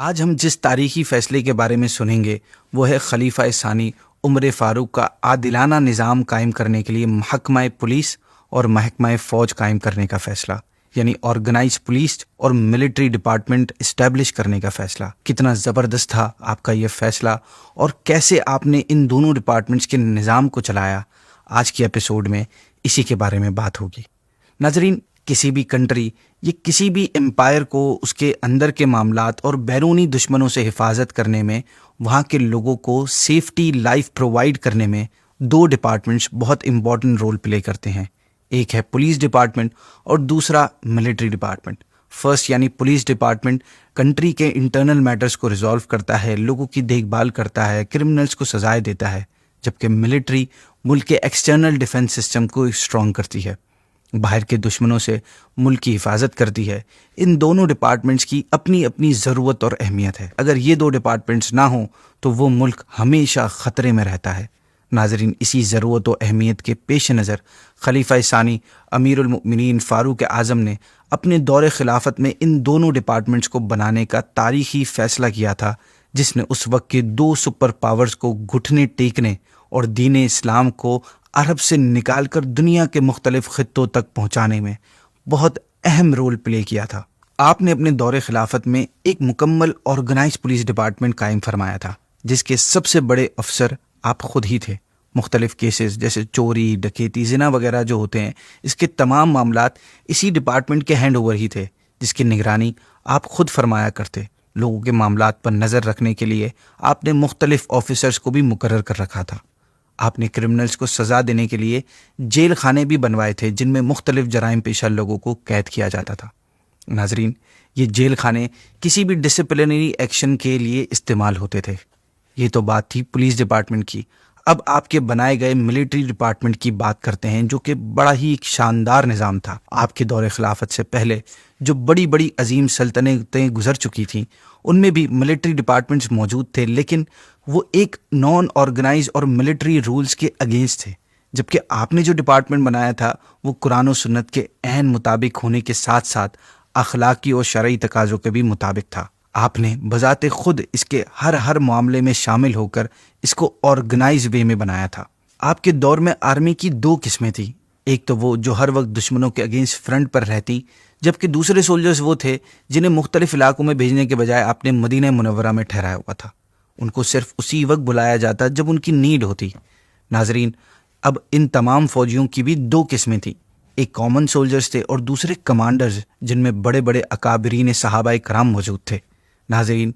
آج ہم جس تاریخی فیصلے کے بارے میں سنیں گے وہ ہے خلیفہ ثانی عمر فاروق کا عادلانہ نظام قائم کرنے کے لیے محکمہ پولیس اور محکمہ فوج قائم کرنے کا فیصلہ، یعنی آرگنائز پولیس اور ملٹری ڈپارٹمنٹ اسٹیبلش کرنے کا فیصلہ۔ کتنا زبردست تھا آپ کا یہ فیصلہ اور کیسے آپ نے ان دونوں ڈپارٹمنٹس کے نظام کو چلایا، آج کی ایپیسوڈ میں اسی کے بارے میں بات ہوگی۔ ناظرین، کسی بھی کنٹری یا کسی بھی امپائر کو اس کے اندر کے معاملات اور بیرونی دشمنوں سے حفاظت کرنے میں، وہاں کے لوگوں کو سیفٹی لائف پرووائڈ کرنے میں دو ڈپارٹمنٹس بہت امپورٹنٹ رول پلے کرتے ہیں۔ ایک ہے پولیس ڈپارٹمنٹ اور دوسرا ملٹری ڈپارٹمنٹ۔ فرسٹ یعنی پولیس ڈپارٹمنٹ کنٹری کے انٹرنل میٹرز کو ریزالو کرتا ہے، لوگوں کی دیکھ بھال کرتا ہے، کرمنلز کو سزائیں دیتا ہے، جبکہ ملٹری ملک کے ایکسٹرنل ڈیفنس سسٹم کو اسٹرانگ کرتی ہے، باہر کے دشمنوں سے ملک کی حفاظت کرتی ہے۔ ان دونوں ڈپارٹمنٹس کی اپنی اپنی ضرورت اور اہمیت ہے۔ اگر یہ دو ڈپارٹمنٹس نہ ہوں تو وہ ملک ہمیشہ خطرے میں رہتا ہے۔ ناظرین، اسی ضرورت و اہمیت کے پیش نظر خلیفہ ثانی امیر المؤمنین فاروق اعظم نے اپنے دور خلافت میں ان دونوں ڈپارٹمنٹس کو بنانے کا تاریخی فیصلہ کیا تھا، جس نے اس وقت کے دو سپر پاورز کو گھٹنے ٹیکنے اور دین اسلام کو عرب سے نکال کر دنیا کے مختلف خطوں تک پہنچانے میں بہت اہم رول پلے کیا تھا۔ آپ نے اپنے دور خلافت میں ایک مکمل آرگنائز پولیس ڈپارٹمنٹ قائم فرمایا تھا، جس کے سب سے بڑے افسر آپ خود ہی تھے۔ مختلف کیسز جیسے چوری، ڈکیتی، زنا وغیرہ جو ہوتے ہیں، اس کے تمام معاملات اسی ڈپارٹمنٹ کے ہینڈ اوور ہی تھے، جس کی نگرانی آپ خود فرمایا کرتے۔ لوگوں کے معاملات پر نظر رکھنے کے لیے آپ نے مختلف آفیسرز کو بھی مقرر کر رکھا تھا۔ آپ نے کرمنلز کو سزا دینے کے لیے جیل خانے بھی بنوائے تھے، جن میں مختلف جرائم پیشہ لوگوں کو قید کیا جاتا تھا۔ ناظرین، یہ جیل خانے کسی بھی ڈسپلنری ایکشن کے لیے استعمال ہوتے تھے۔ یہ تو بات تھی پولیس ڈپارٹمنٹ کی۔ اب آپ کے بنائے گئے ملٹری ڈپارٹمنٹ کی بات کرتے ہیں، جو کہ بڑا ہی ایک شاندار نظام تھا۔ آپ کے دور خلافت سے پہلے جو بڑی بڑی عظیم سلطنتیں گزر چکی تھیں، ان میں بھی ملٹری ڈپارٹمنٹس موجود تھے، لیکن وہ ایک نان آرگنائز اور ملٹری رولز کے اگینسٹ تھے، جبکہ آپ نے جو ڈپارٹمنٹ بنایا تھا وہ قرآن و سنت کے عین مطابق ہونے کے ساتھ ساتھ اخلاقی اور شرعی تقاضوں کے بھی مطابق تھا۔ آپ نے بذات خود اس کے ہر معاملے میں شامل ہو کر اس کو آرگنائز وے میں بنایا تھا۔ آپ کے دور میں آرمی کی دو قسمیں تھیں، ایک تو وہ جو ہر وقت دشمنوں کے اگینسٹ فرنٹ پر رہتی، جبکہ دوسرے سولجرز وہ تھے جنہیں مختلف علاقوں میں بھیجنے کے بجائے آپ نے مدینہ منورہ میں ٹھہرایا ہوا تھا۔ ان کو صرف اسی وقت بلایا جاتا جب ان کی نیڈ ہوتی۔ ناظرین، اب ان تمام فوجیوں کی بھی دو قسمیں تھیں، ایک کامن سولجرز تھے اور دوسرے کمانڈرز، جن میں بڑے بڑے اکابرین صحابہ کرام موجود تھے۔ ناظرین،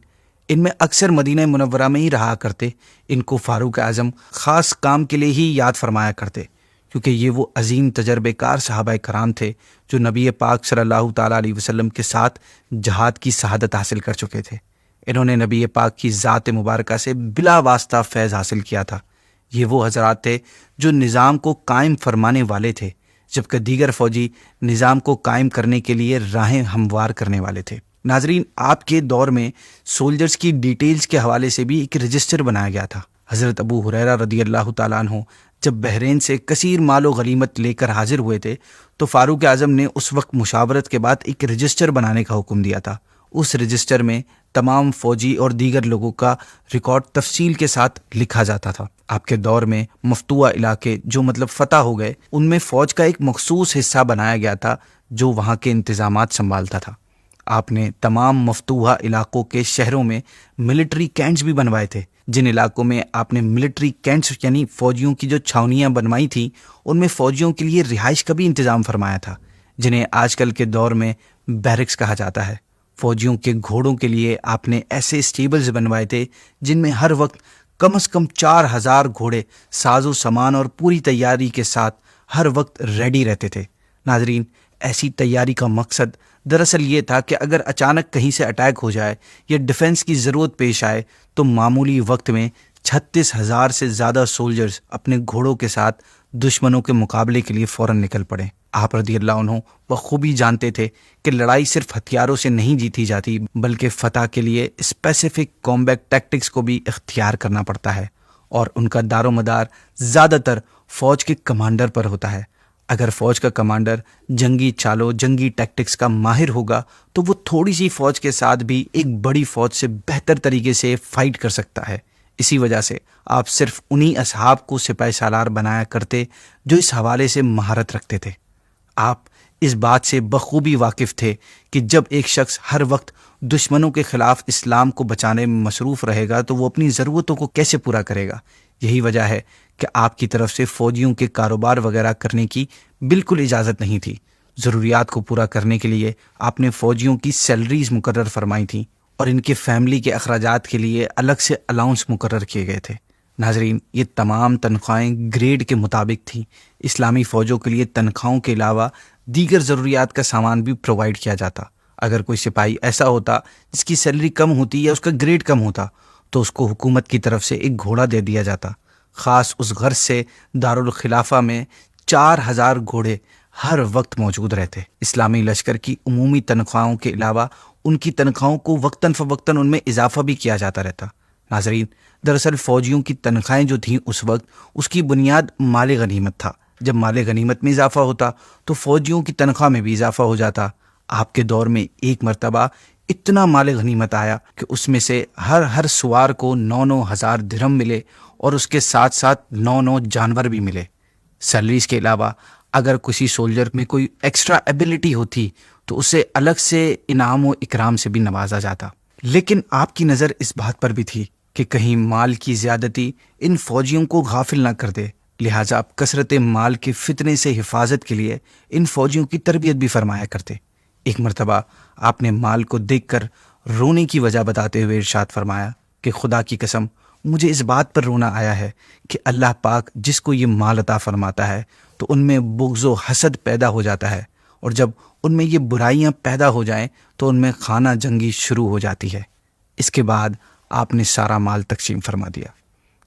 ان میں اکثر مدینہ منورہ میں ہی رہا کرتے۔ ان کو فاروق اعظم خاص کام کے لیے ہی یاد فرمایا کرتے، کیونکہ یہ وہ عظیم تجربے کار صحابہ کرام تھے جو نبی پاک صلی اللہ تعالیٰ علیہ وسلم کے ساتھ جہاد کی شہادت حاصل کر چکے تھے۔ انہوں نے نبی پاک کی ذات مبارکہ سے بلا واسطہ فیض حاصل کیا تھا۔ یہ وہ حضرات تھے جو نظام کو قائم فرمانے والے تھے، جبکہ دیگر فوجی نظام کو قائم کرنے کے لیے راہیں ہموار کرنے والے تھے۔ ناظرین، آپ کے دور میں سولجرز کی ڈیٹیلز کے حوالے سے بھی ایک رجسٹر بنایا گیا تھا۔ حضرت ابو ہریرہ رضی اللہ تعالیٰ عنہ جب بحرین سے کثیر مال و غنیمت لے کر حاضر ہوئے تھے تو فاروق اعظم نے اس وقت مشاورت کے بعد ایک رجسٹر بنانے کا حکم دیا تھا۔ اس رجسٹر میں تمام فوجی اور دیگر لوگوں کا ریکارڈ تفصیل کے ساتھ لکھا جاتا تھا۔ آپ کے دور میں مفتوحہ علاقے جو فتح ہو گئے، ان میں فوج کا ایک مخصوص حصہ بنایا گیا تھا جو وہاں کے انتظامات سنبھالتا تھا۔ آپ نے تمام مفتوحہ علاقوں کے شہروں میں ملٹری کینٹس بھی بنوائے تھے۔ جن علاقوں میں آپ نے ملٹری کینٹس یعنی فوجیوں کی جو چھاونیاں بنوائی تھیں، ان میں فوجیوں کے لیے رہائش کا بھی انتظام فرمایا تھا، جنہیں آج کل کے دور میں بیرکس کہا جاتا ہے۔ فوجیوں کے گھوڑوں کے لیے آپ نے ایسے اسٹیبلز بنوائے تھے جن میں ہر وقت کم از کم 4000 گھوڑے ساز و سامان اور پوری تیاری کے ساتھ ہر وقت ریڈی رہتے تھے۔ ناظرین، ایسی تیاری کا مقصد دراصل یہ تھا کہ اگر اچانک کہیں سے اٹیک ہو جائے یا ڈیفنس کی ضرورت پیش آئے تو معمولی وقت میں 36,000 سے زیادہ سولجرز اپنے گھوڑوں کے ساتھ دشمنوں کے مقابلے کے لیے فوراً نکل پڑے۔ آپ رضی اللہ عنہ بخوبی جانتے تھے کہ لڑائی صرف ہتھیاروں سے نہیں جیتی جاتی، بلکہ فتح کے لیے اسپیسیفک کامبیٹ ٹیکٹکس کو بھی اختیار کرنا پڑتا ہے، اور ان کا دار و مدار زیادہ تر فوج کے کمانڈر پر ہوتا ہے۔ اگر فوج کا کمانڈر جنگی چالوں جنگی ٹیکٹکس کا ماہر ہوگا تو وہ تھوڑی سی فوج کے ساتھ بھی ایک بڑی فوج سے بہتر طریقے سے فائٹ کر سکتا ہے۔ اسی وجہ سے آپ صرف انہی اصحاب کو سپاہی سالار بنایا کرتے جو اس حوالے سے مہارت رکھتے تھے۔ آپ اس بات سے بخوبی واقف تھے کہ جب ایک شخص ہر وقت دشمنوں کے خلاف اسلام کو بچانے میں مصروف رہے گا تو وہ اپنی ضرورتوں کو کیسے پورا کرے گا۔ یہی وجہ ہے کہ آپ کی طرف سے فوجیوں کے کاروبار وغیرہ کرنے کی بالکل اجازت نہیں تھی۔ ضروریات کو پورا کرنے کے لیے آپ نے فوجیوں کی سیلریز مقرر فرمائی تھیں اور ان کے فیملی کے اخراجات کے لیے الگ سے الاؤنس مقرر کیے گئے تھے۔ ناظرین، یہ تمام تنخواہیں گریڈ کے مطابق تھیں۔ اسلامی فوجوں کے لیے تنخواہوں کے علاوہ دیگر ضروریات کا سامان بھی پرووائڈ کیا جاتا۔ اگر کوئی سپاہی ایسا ہوتا جس کی سیلری کم ہوتی یا اس کا گریڈ کم ہوتا تو اس کو حکومت کی طرف سے ایک گھوڑا دے دیا جاتا۔ خاص اس غرض سے دارالخلافہ میں 4000 گھوڑے ہر وقت موجود رہتے۔ اسلامی لشکر کی عمومی تنخواہوں کے علاوہ ان کی تنخواہوں کو وقتاً فوقتاً ان میں اضافہ بھی کیا جاتا رہتا۔ ناظرین، دراصل فوجیوں کی تنخواہیں جو تھیں اس وقت، اس کی بنیاد مال غنیمت تھا۔ جب مال غنیمت میں اضافہ ہوتا تو فوجیوں کی تنخواہ میں بھی اضافہ ہو جاتا۔ آپ کے دور میں ایک مرتبہ اتنا مال غنیمت آیا کہ اس میں سے ہر سوار کو 9,000 درہم ملے اور اس کے ساتھ ساتھ 9 جانور بھی ملے۔ سیلریز کے علاوہ اگر کسی سولجر میں کوئی ایکسٹرا ایبلٹی ہوتی تو اسے الگ سے انعام و اکرام سے بھی نوازا جاتا۔ لیکن آپ کی نظر اس بات پر بھی تھی کہ کہیں مال کی زیادتی ان فوجیوں کو غافل نہ کر دے، لہٰذا آپ کثرت مال کے فتنے سے حفاظت کے لیے ان فوجیوں کی تربیت بھی فرمایا کرتے۔ ایک مرتبہ آپ نے مال کو دیکھ کر رونے کی وجہ بتاتے ہوئے ارشاد فرمایا کہ خدا کی قسم، مجھے اس بات پر رونا آیا ہے کہ اللہ پاک جس کو یہ مال عطا فرماتا ہے تو ان میں بغض و حسد پیدا ہو جاتا ہے، اور جب ان میں یہ برائیاں پیدا ہو جائیں تو ان میں خانہ جنگی شروع ہو جاتی ہے۔ اس کے بعد آپ نے سارا مال تقسیم فرما دیا۔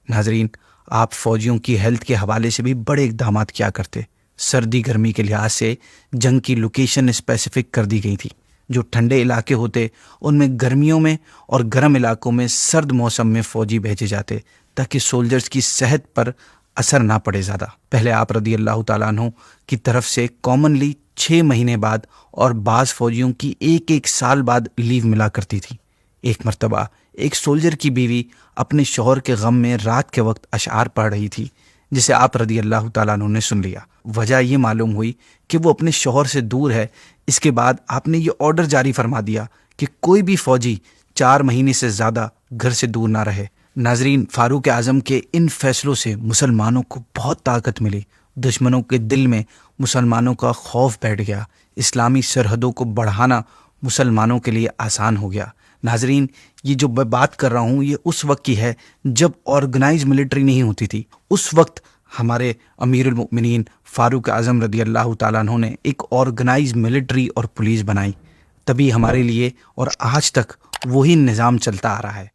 ناظرین، آپ فوجیوں کی ہیلتھ کے حوالے سے بھی بڑے اقدامات کیا کرتے۔ سردی گرمی کے لحاظ سے جنگ کی لوکیشن اسپیسیفک کر دی گئی تھی۔ جو ٹھنڈے علاقے ہوتے ان میں گرمیوں میں اور گرم علاقوں میں سرد موسم میں فوجی بھیجے جاتے تاکہ سولجرز کی صحت پر اثر نہ پڑے زیادہ۔ پہلے آپ رضی اللہ تعالیٰ عنہ کی طرف سے کامنلی 6 مہینے بعد اور بعض فوجیوں کی ایک سال بعد لیو ملا کرتی تھی۔ ایک مرتبہ ایک سولجر کی بیوی اپنے شوہر کے غم میں رات کے وقت اشعار پڑھ رہی تھی، جسے آپ رضی اللہ تعالیٰ عنہ نے سن لیا۔ وجہ یہ معلوم ہوئی کہ وہ اپنے شوہر سے دور ہے۔ اس کے بعد آپ نے یہ آرڈر جاری فرما دیا کہ کوئی بھی فوجی 4 مہینے سے زیادہ گھر سے دور نہ رہے۔ ناظرین، فاروق اعظم کے ان فیصلوں سے مسلمانوں کو بہت طاقت ملی۔ دشمنوں کے دل میں مسلمانوں کا خوف بیٹھ گیا۔ اسلامی سرحدوں کو بڑھانا مسلمانوں کے لیے آسان ہو گیا۔ ناظرین، یہ جو میں بات کر رہا ہوں یہ اس وقت کی ہے جب آرگنائز ملٹری نہیں ہوتی تھی۔ اس وقت ہمارے امیر المؤمنین فاروق اعظم رضی اللہ تعالیٰ عنہ نے ایک آرگنائز ملٹری اور پولیس بنائی، تبھی ہمارے لیے اور آج تک وہی نظام چلتا آ رہا ہے۔